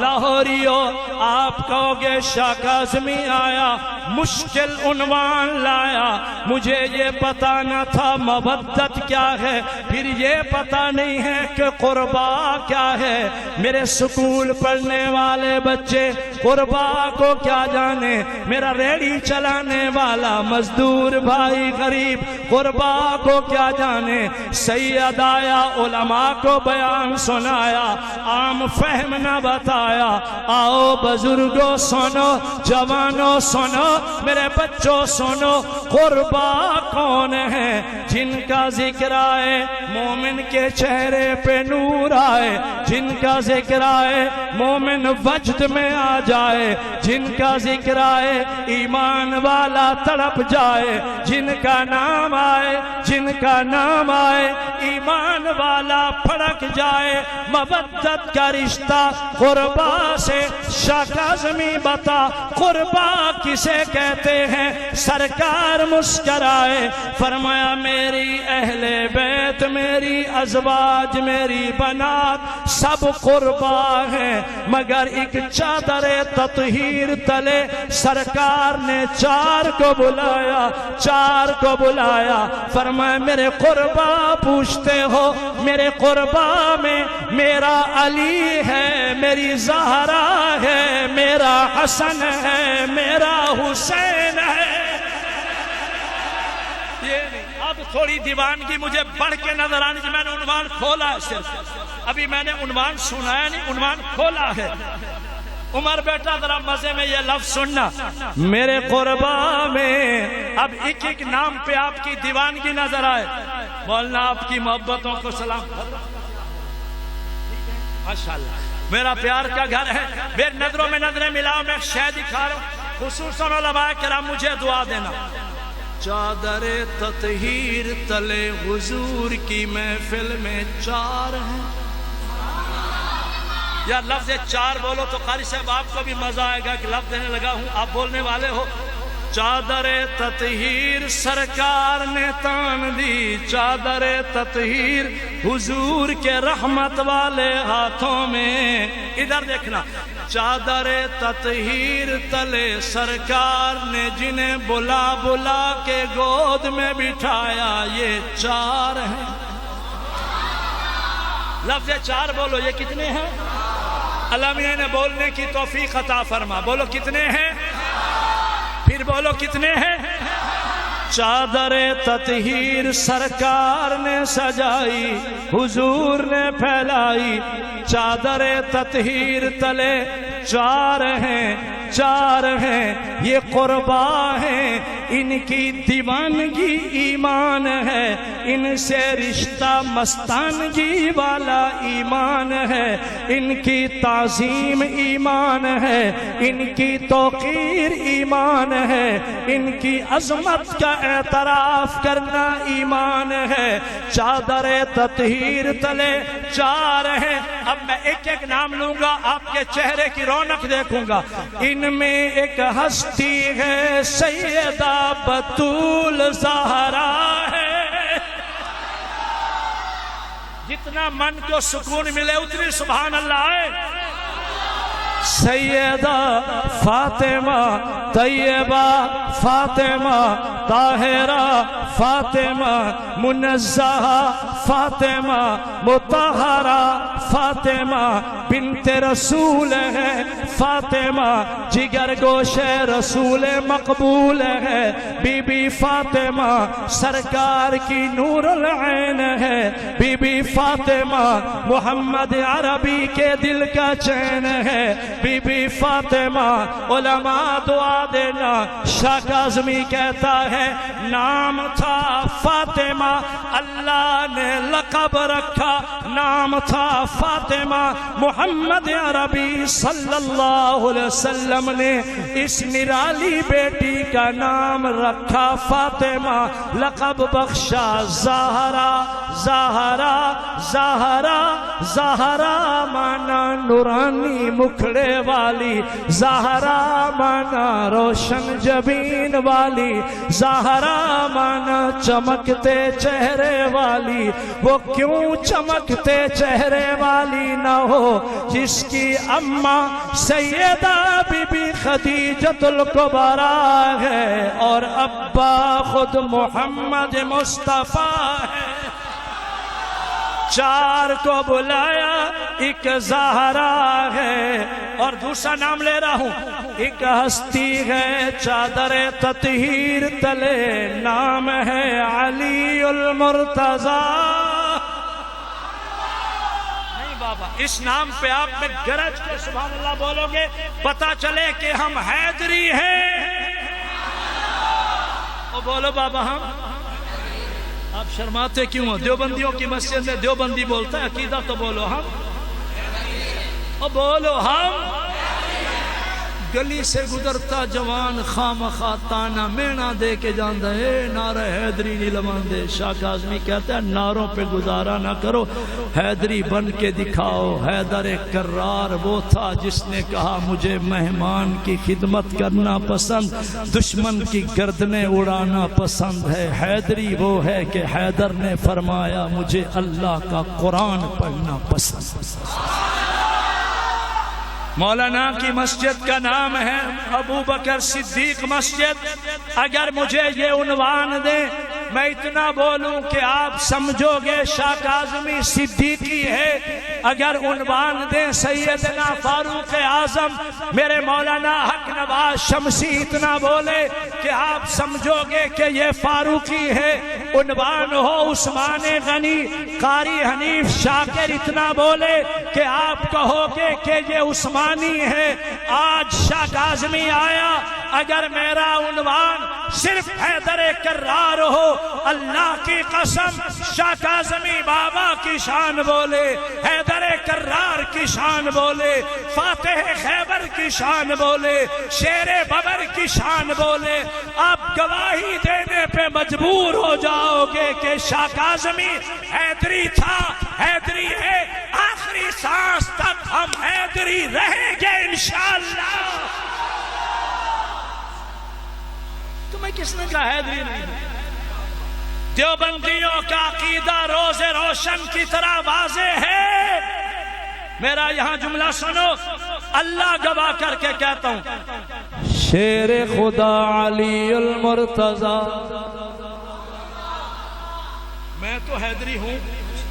لاہوریو آپ کہو گے شاہ کاظمی آیا مشکل عنوان لایا، مجھے یہ پتا نہ تھا مودت کیا ہے، پھر یہ پتا نہیں ہے کہ قربا کیا ہے۔ میرے سکول پڑھنے والے بچے قربا کو کیا جانے، میرا ریڑی چلانے والا مزدور بھائی غریب قربا کو کیا جانے۔ سید آیا علماء کو بیان سنایا، عام فہم نہ بتایا۔ آؤ بزرگوں سنو، جوانوں سنو، میرے بچوں سنو، قربا کون ہے؟ جن کا ذکر آئے مومن کے چہرے پہ نور آئے، جن کا ذکر آئے مومن وجد میں آ جائے، جن کا ذکر آئے ایمان والا تڑپ جائے، جن کا نام آئے، جن کا نام آئے ایمان والا پھڑک جائے۔ مودت کا رشتہ قربا سے، شاہ کاظمی بتا قربا کسے کہتے ہیں؟ سرکار مسکرائے فرمایا میری اہل بیت، میری ازواج، میری بنات سب قربا ہیں، مگر ایک چادر تطہیر تلے سرکار نے چار کو بلایا، چار کو بلایا۔ فرمایا میرے قربا پوچھتے ہو، میرے قربا میں میرا علی ہے، میری زہرا ہے، میرا حسن ہے، میرا حسین ہے۔ یہ نہیں، اب تھوڑی دیوانگی مجھے بڑھ کے نظر آنی چاہیے۔ میں نے عنوان کھولا ہے، صرف ابھی میں نے عنوان سنایا نہیں، عنوان کھولا ہے۔ عمر بیٹا ذرا مزے میں یہ لفظ سننا، میرے قربا میں اب ایک ایک نام پہ آپ کی دیوانگی نظر آئے۔ بولنا آپ کی محبتوں کو سلام۔ ماشاءاللہ میرا پیار کا گھر ہے، میرے نظروں میں نظریں ملاؤ، میں شے دکھا رہا ہوں، خصوصاً علماء کرام مجھے دعا دینا۔ چادر تطہیر تلے حضور کی محفل میں چار ہیں۔ یا لفظ چار بولو تو قاری صاحب آپ کو بھی مزہ آئے گا کہ لفظ دینے لگا ہوں، آپ بولنے والے ہو۔ چادر تطہیر سرکار نے تان دی، چادر تطہیر حضور کے رحمت والے ہاتھوں میں. ادھر دیکھنا، چادر تطہیر تلے سرکار نے جنہیں بلا بلا کے گود میں بٹھایا، یہ 4 ہیں. لفظ 4 بولو، یہ کتنے ہیں؟ اللہ میاں نے بولنے کی توفیق عطا فرما. بولو کتنے ہیں؟ پھر بولو کتنے ہیں؟ چادر تطہیر سرکار نے سجائی، حضور نے پھیلائی. چادر تطہیر تلے 4 ہیں، 4 ہیں. یہ قربا ہیں، ان کی دیوانگی ایمان ہے، ان سے رشتہ مستانگی والا ایمان ہے، ان کی تعظیم ایمان ہے، ان کی توقیر ایمان ہے، ان کی عظمت کا اعتراف کرنا ایمان ہے. چادر تطہیر تلے 4 ہیں. اب میں ایک ایک نام لوں گا، آپ کے چہرے کی رونق دیکھوں گا. ان میں ایک ہستی ہے سیدہ بطول زہرا ہے. جتنا من کو سکون ملے اتنی سبحان اللہ ہے. سیدہ فاطمہ طیبہ فاطمہ طاہرہ فاطمہ منزہہ فاطمہ مطہرہ فاطمہ بنت رسول ہے. فاطمہ جگر گوش رسول مقبول ہے. بی بی فاطمہ سرکار کی نور العین ہے. بی بی فاطمہ محمد عربی کے دل کا چین ہے. بی بی فاطمہ علماء دعا دینا. شاہ کاظمی کہتا ہے نام تھا فاطمہ، اللہ نے لقب رکھا. نام تھا فاطمہ، محمد عربی صلی اللہ علیہ وسلم نے اس نرالی بیٹی کا نام رکھا فاطمہ. لقب بخشا زہرا زہرا زہرا. زہرا مانا نورانی مکھڑے والی، زہرا مانا روشن جبین والی، زہرا مانا چمکتے چہرے والی. وہ کیوں چمکتے چہرے والی نہ ہو جس کی اماں سیدہ بی بی خدیجۃ الکبریٰ ہے اور ابا خود محمد مصطفیٰ ہے. 4 کو بلایا، ایک زہرا ہے. اور دوسرا نام لے رہا ہوں، ایک ہستی ہے چادر تطہیر تلے، نام ہے علی المرتضی. نہیں بابا، اس نام پہ آپ میں گرج کے سبحان اللہ بولو گے، پتا چلے کہ ہم حیدری ہیں. او بولو بابا ہم. آپ شرماتے کیوں ہو؟ دیوبندیوں کی مسجد میں دیوبندی بولتا ہے، عقیدہ تو بولو ہم. او بولو ہم. گلی سے گزرتا جوان خامخواہ تانا مینا دے کے جاندا ہے، نعرہ حیدری نہیں لواندے. شاہ کاظمی کہتا ہے نعروں پہ گزارا نہ کرو، حیدری بن کے دکھاؤ. حیدر کرار وہ تھا جس نے کہا مجھے مہمان کی خدمت کرنا پسند، دشمن کی گردنیں اڑانا پسند ہے. حیدری وہ ہے کہ حیدر نے فرمایا مجھے اللہ کا قرآن پڑھنا پسند. مولانا کی مسجد کا نام ہے ابو بکر صدیق مسجد. اگر مجھے یہ عنوان دیں میں اتنا بولوں کہ آپ سمجھو گے شاہ کاظمی صدیقی ہے. اگر عنوان دیں سیدنا فاروق اعظم، میرے مولانا حق نواز شمسی اتنا بولے کہ آپ سمجھو گے کہ یہ فاروقی ہے. عنوان ہو عثمان غنی، قاری حنیف شاکر اتنا بولے کہ آپ کہو گے کہ یہ عثمانی ہے. آج شاہ کاظمی آیا، اگر میرا عنوان صرف حیدر کرار ہو، اللہ کی قسم شاہ کاظمی بابا کی شان بولے، حیدر کرار کی شان بولے، فاتح خیبر کی شان بولے، شیر ببر کی شان بولے. آپ گواہی دینے پہ مجبور ہو جاؤ گے کہ شاہ کاظمی حیدری تھا، حیدری ہے، آخری سانس تک ہم حیدری رہیں گے انشاءاللہ. کس نے کہا حیدری نہیں؟ دیوبندیوں کا عقیدہ روز روشن کی طرح واضح ہے. میرا یہاں جملہ سنو، اللہ گواہ کر کے کہتا ہوں، شیر خدا علی المرتضی. میں تو حیدری ہوں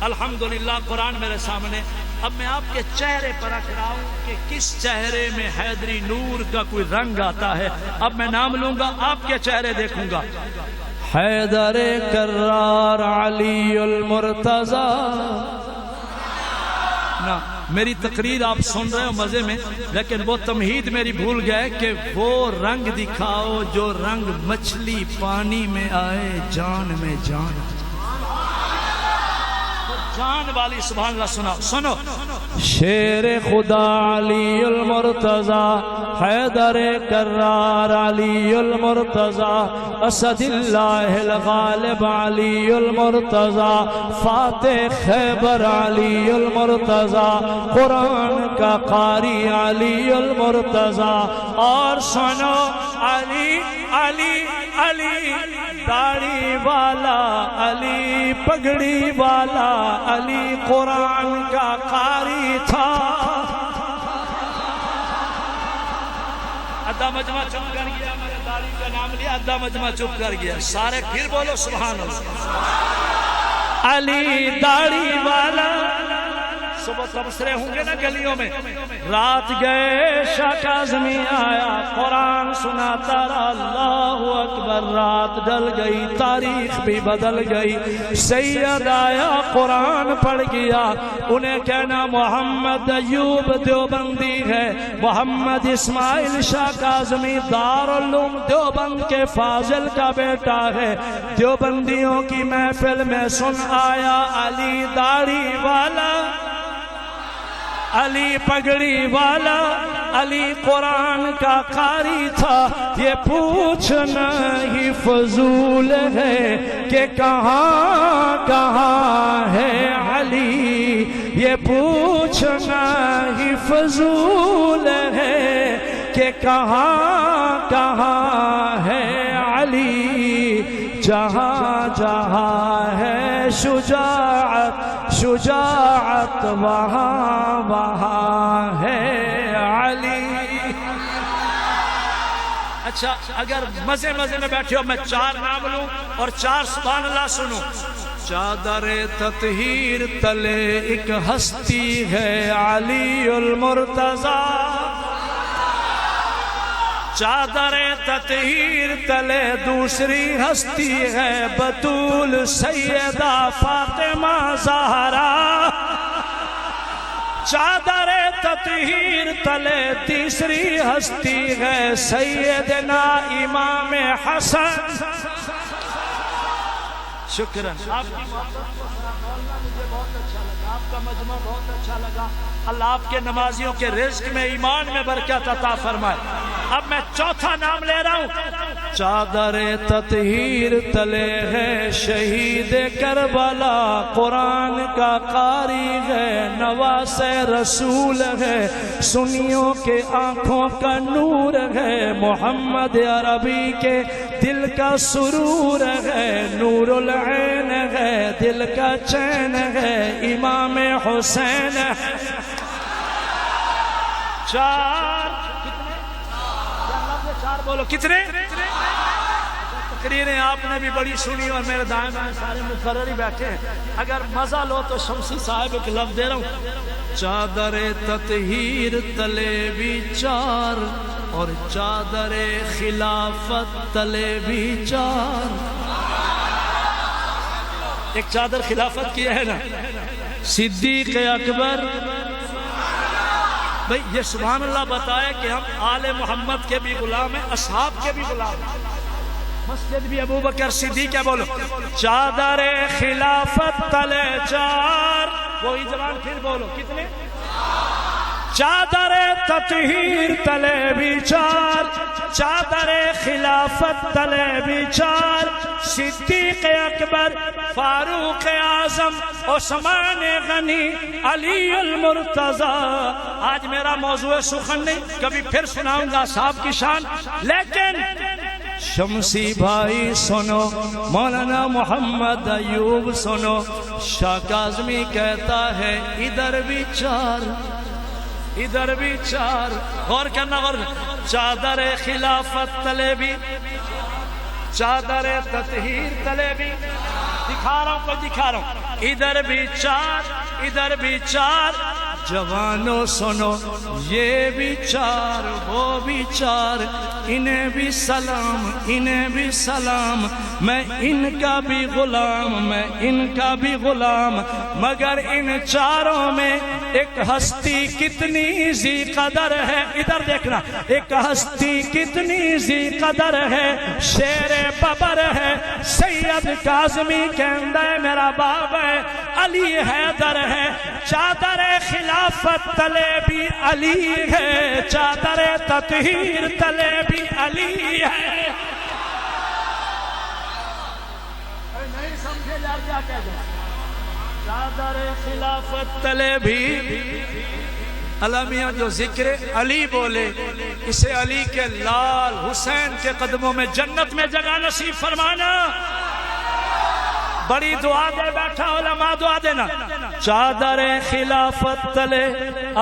الحمدللہ، قرآن میرے سامنے. اب میں آپ کے چہرے پر رکھ رہا ہوں کہ کس چہرے میں حیدری نور کا کوئی رنگ آتا ہے. اب میں نام لوں گا، آپ کے چہرے دیکھوں گا. حیدر کرار علی المرتضی. نا میری تقریر آپ سن رہے ہو مزے میں، لیکن وہ تمہید میری بھول گئے کہ وہ رنگ دکھاؤ جو رنگ مچھلی پانی میں آئے جان میں جان. جان والی سبحان اللہ سناؤ. سنو، شیر خدا علی المرتضی، حیدر کرار علی المرتضی، اسد اللہ الغالب علی المرتضی، فاتح خیبر علی المرتضی، قرآن کا قاری علی المرتضی. اور سنو، علی علی علی داڑھی والا، علی پگڑی والا، علی قرآن کا قاری تھا. آدھا مجمع چپ کر گیا، میں نے داڑھی کا نام لیا، آدھا مجمع چپ کر گیا. سارے پھر بولو سبحان اللہ. علی داڑھی والا. صبح تبصرے ہوں گے نا گلیوں میں، رات گئے شاہ کاظمی آیا، قرآن سناتا رہا، اللہ اکبر. رات ڈل گئی، تاریخ بھی بدل گئی. سید آیا، قرآن پڑھ گیا. انہیں کہنا محمد ایوب دیوبندی ہے، محمد اسماعیل شاہ کاظمی دارالعلوم دیوبند کے فاضل کا بیٹا ہے. دیوبندیوں کی محفل میں سن آیا، علی داڑھی والا، علی پگڑی والا، علی قرآن کا قاری تھا. یہ پوچھنا ہی فضول ہے کہ کہاں کہاں ہے علی. یہ پوچھنا ہی فضول ہے کہ کہاں کہاں ہے علی. جہاں جہاں ہے شجاعت، شجاعت وہاں وہاں ہے علی. اچھا اگر مزے مزے میں بیٹھے ہو میں 4 نام لوں اور 4 سبحان اللہ سنو. چادر تطہیر تلے ایک ہستی ہے علی المرتضی. چادر تطہیر تلے دوسری ہستی ہے بطول سیدہ فاطمہ زہرا. چادر تطہیر تلے تیسری ہستی ہے سیدنا امام حسن. شکرا. آپ کی مجھے بہت اچھا لگا، آپ کا مجمع بہت اچھا لگا. اللہ آپ کے نمازیوں کے رزق میں ایمان میں برکت عطا فرمائے. اب میں 4تھا نام لے رہا ہوں. چادر تطہیر تلے ہے شہید کربلا، قرآن کا قاری ہے، نواس رسول ہے، سنیوں کے آنکھوں کا نور ہے، محمد عربی کے دل کا سرور ہے، نور العین ہے، دل کا چین ہے، امام حسین ہے. 4 بولو کتنے؟ تقریریں آپ نے بھی بڑی سنی اور میرے دائیں بائیں سارے مقرر ہی بیٹھے ہیں. اگر مزہ لو تو شمسی صاحب ایک لفظ دے رہا ہوں. چادر تطہیر تلے بھی 4 اور چادر خلافت تلے بھی 4. ایک چادر خلافت کی ہے نا، صدیق اکبر. بھئی یہ سبحان اللہ بتائے کہ ہم آل محمد کے بھی غلام ہیں، اصحاب کے بھی غلام ہیں. مسجد بھی ابو بکر صدیق ہے. بولو چادر خلافت تلے 4. وہی زبان پھر بولو کتنے؟ چادر تطہیر تلے بھی 4، چادر خلافت تلے بھی 4. صدیق اکبر، فاروق اعظم، عثمان غنی، علی المرتضی. آج میرا موضوع سخن نہیں، کبھی پھر سناؤں گا صاحب کی شان. لیکن شمسی بھائی سنو، مولانا محمد ایوب سنو، شاہ کاظمی کہتا ہے ادھر بھی چار، ادھر بھی چار، غور کرنا غور کرنا، چادر خلافت تلے بھی، چادر تطہیر تلے بھی، دکھا رہا ہوں کوئی دکھا رہا ہوں، ادھر بھی چار، ادھر بھی چار، جوانوں سنو یہ بھی چار وہ بھی چار، انہیں بھی سلام انہیں بھی سلام، میں ان کا بھی غلام میں ان کا بھی غلام، مگر ان چاروں میں ایک ہستی کتنی ذی قدر ہے، ادھر دیکھنا، ایک ہستی کتنی ذی قدر ہے، شیر ببر ہے، سید کاظمی کہندہ ہے میرا باب ہے، علی حیدر ہے، چادر خلافت تلے بھی علی ہے، چادر تطہیر تلے بھی علی ہے۔ نہیں سمجھے یار کیا کہہ دیں، چادر خلافت تلے بھی علامیہ جو ذکر علی بولے، اسے علی کے لال حسین کے قدموں میں جنت میں جگہ نصیب فرمانا۔ بڑی دعا دے بیٹھا علماء دعا دینا، چادر خلافت تلے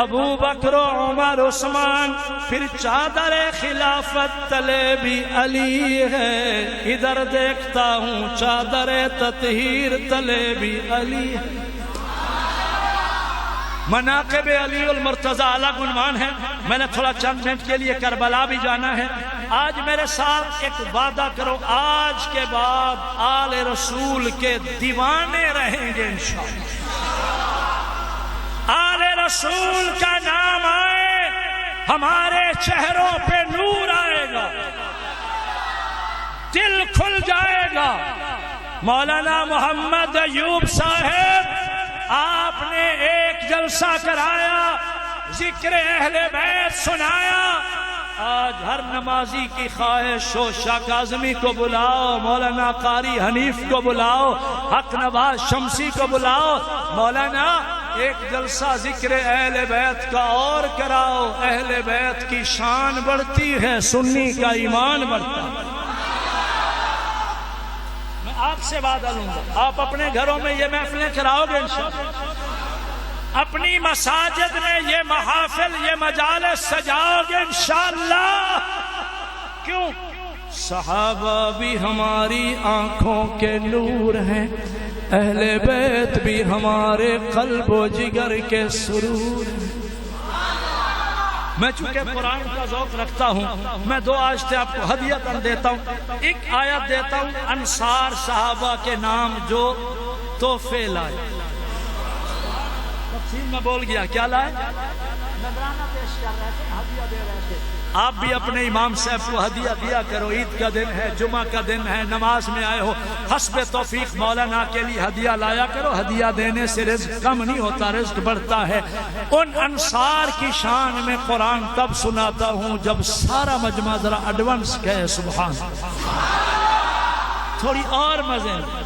ابو بکر و عمر عثمان، پھر چادر خلافت تلے بھی علی ہے، ادھر دیکھتا ہوں چادر تطہیر تلے بھی علی ہے۔ مناقب علی المرتضی الگ عنوان ہے، میں نے تھوڑا چند منٹ کے لیے کربلا بھی جانا ہے۔ آج میرے ساتھ ایک وعدہ کرو، آج کے بعد آل رسول کے دیوانے رہیں گے انشاءاللہ۔ آل رسول کا نام آئے ہمارے چہروں پہ نور آئے گا، دل کھل جائے گا۔ مولانا محمد ایوب صاحب آپ نے ایک جلسہ کرایا، ذکر اہل بیت سنایا، آج ہر نمازی کی خواہش ہو شاہ کاظمی کو بلاؤ، مولانا قاری حنیف کو بلاؤ، حق نواز شمسی کو بلاؤ، مولانا ایک جلسہ ذکر اہل بیت کا اور کراؤ، اہل بیت کی شان بڑھتی ہے، سنی کا ایمان بڑھتا ہے۔ آپ سے وعدہ لوں گا، آپ اپنے گھروں میں یہ محفلیں کراؤ گے انشاءاللہ، اپنی مساجد میں یہ محافل یہ مجالس سجاؤ گے انشاءاللہ۔ کیوں؟ صحابہ بھی ہماری آنکھوں کے نور ہیں، اہل بیت بھی ہمارے قلب و جگر کے سرور ہیں۔ میں چونکہ قرآن کا ذوق رکھتا ہوں، میں دو آیتیں آپ کو ہدیۃً دیتا ہوں۔ ایک آیت دیتا ہوں انصار صحابہ کے نام جو تحفے لائے، تفصیل میں بول گیا کیا لائے، نذرانہ پیش کر رہے تھے، ہدیہ دے رہے تھے۔ آپ بھی اپنے امام صاحب کو ہدیہ دیا کرو، عید کا دن ہے، جمعہ کا دن ہے، نماز میں آئے ہو، حسب توفیق مولانا کے لیے ہدیہ لایا کرو، ہدیہ دینے سے رزق کم نہیں ہوتا، رزق بڑھتا ہے۔ ان انصار کی شان میں قرآن تب سناتا ہوں جب سارا مجمع ذرا ایڈوانس کہے سبحان، تھوڑی اور مزے میں۔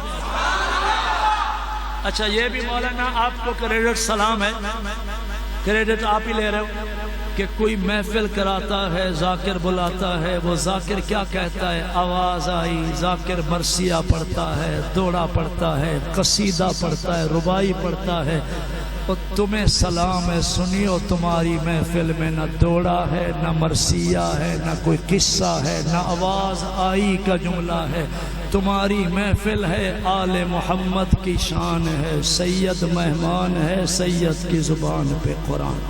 اچھا یہ بھی مولانا آپ کو کریڈٹ سلام ہے، کریڈٹ آپ ہی لے رہے ہو کہ کوئی محفل کراتا ہے، ذاکر بلاتا ہے، وہ ذاکر کیا کہتا ہے، آواز آئی، ذاکر مرثیہ پڑھتا ہے، دوڑا پڑھتا ہے، قصیدہ پڑھتا ہے، ربائی پڑھتا ہے، اور تمہیں سلام ہے، سنیو تمہاری محفل میں نہ دوڑا ہے، نہ مرثیہ ہے، نہ کوئی قصہ ہے، نہ آواز آئی کا جملہ ہے، تمہاری محفل ہے، آل محمد کی شان ہے، سید مہمان ہے، سید کی زبان پہ قرآن۔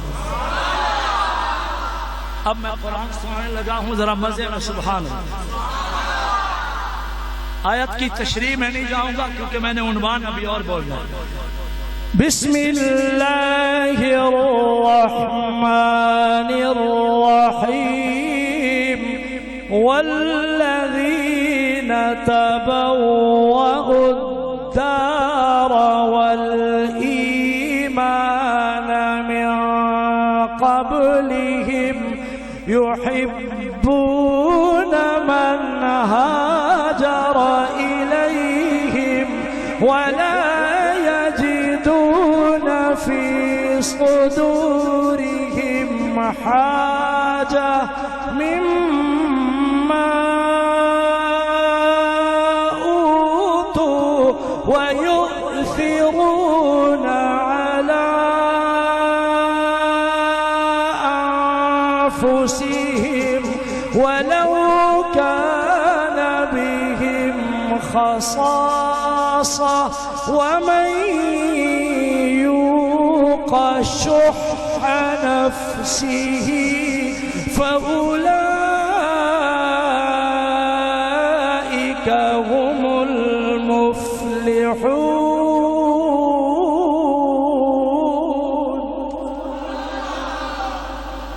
اب میں قرآن سنانے لگا ہوں، ذرا مزے میں سبحان اللہ۔ آیت کی تشریح میں نہیں جاؤں گا کیونکہ میں نے عنوان ابھی اور بولنا ہے۔ بسم اللہ الرحمن الرحیم والذین تبوؤوا الدار والایمان من قبلہم يحبون من هاجر إليهم ولا يجدون في صدورهم حاجة مما ويؤثرون على أنفسهم ولو كان بهم خصاصة ومن يوق شح نفسه فأولئك هم المفلحون.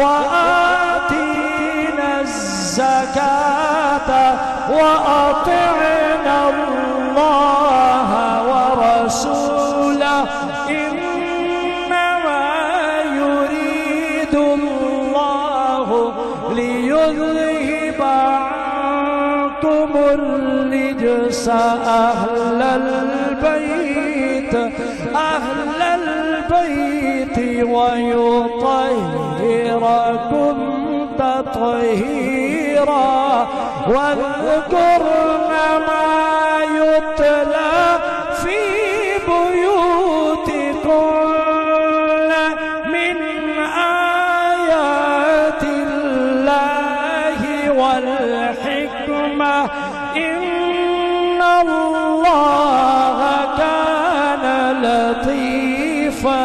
وآتينا الزكاة وأطعنا الله ورسوله إنما يريد الله ليذهب عنكم الرجس أهل البيت ويطهركم تطهيرا واذكرن ما يتلى في بيوتكن من آيات الله والحكمة إن الله كان لطيفا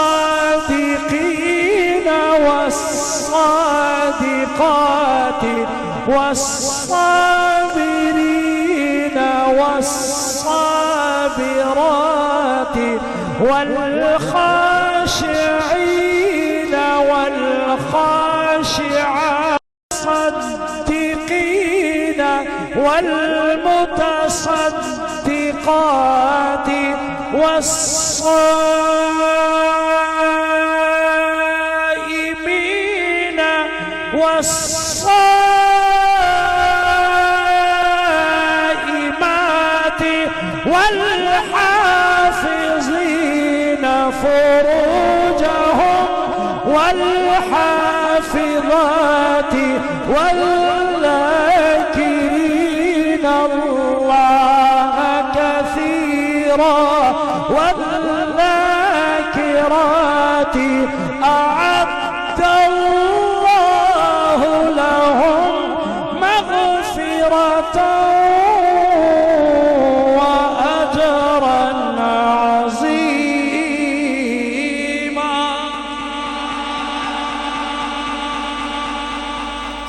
والصادقين والصادقات والصابرين والصابرات والخاشعين والخاشعات والمتصدقين والمتصدقات والصائمين والصائمات والحافظين فروجهم والحافظات والذاكرين الله كثيرا والذاكرات أعد الله لهم مغفرة وأجرا عظيما.